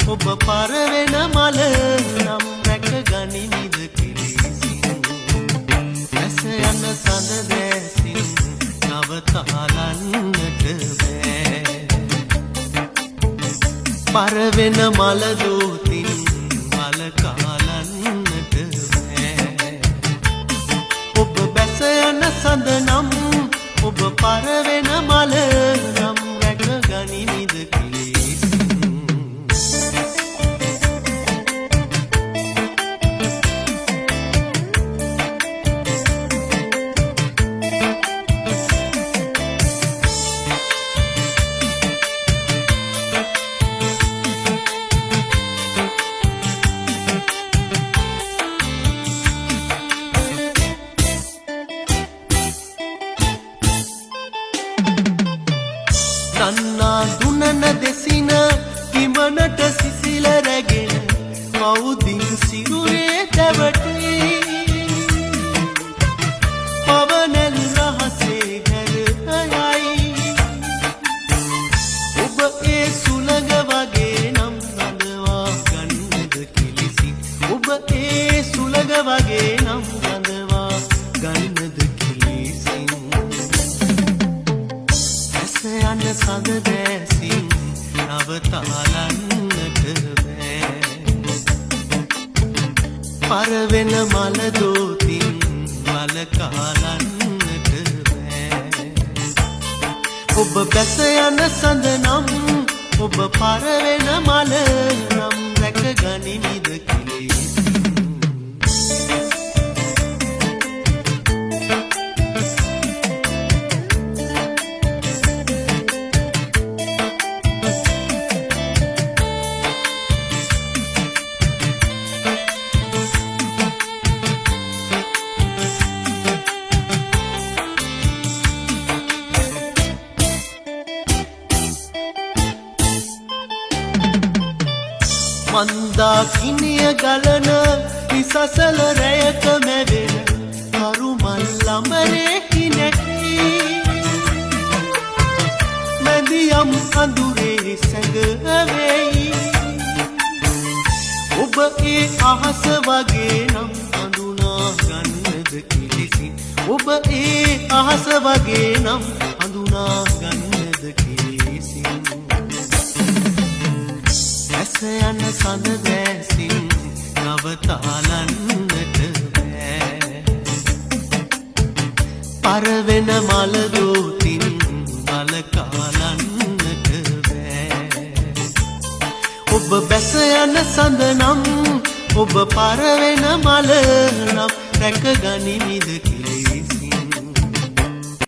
ඔබ පරවෙන මල නම් රැක ගනිමිද කිලිසින් ඇස යන සඳ දැසින් නවතාලන්නට බෑ පරවෙන මල දෝතින් මල කාලන්නට බෑ ඔබ බැස යන සඳ නම් ඔබ පරවෙන මල නම් රැක ගනිමිද නන්නා දුනන දෙසින හිමනට සිසිල රැගෙන කවුදින් සිරුරේ දැවටේ පවනැල් රහසේ හැරයයි ඔබ ඒ සුළඟ වගේ නම් රඳවා ගන්නද කිලිසි ඔබ ඒ සුළඟ වගේ නම් රඳවා ගන්නද කිලිසින් යන සඳ දැසින් නවතාලන්නට බෑ පරවෙන මල දෝතින් මල කාලන්නට බෑ ඔබ බැස යන සඳ නම් ඔබ පරවෙන මල නම් රැක ගනිමිද කිලිසින් මන්දාකිනිය ගලන විසසල රැයක මැවෙන කරුමල් ළමරේකි නැටි මැදියම් අඳුරේ සැඟවෙයි ඔබ ඒ අහස වගේ නම් හඳුනා ගන්නද කිලිසින් ඔබ ඒ අහස වගේ නම් හඳුනා ගන්නද කිලිසින් ඇස යන සඳ දැසින් නවතාලන්නට බෑ පරවෙන මල දෝතින් මල කාලන්නට බෑ ඔබ බැස යන සඳ නම් ඔබ පරවෙන මල නම් රැක ගනිමිද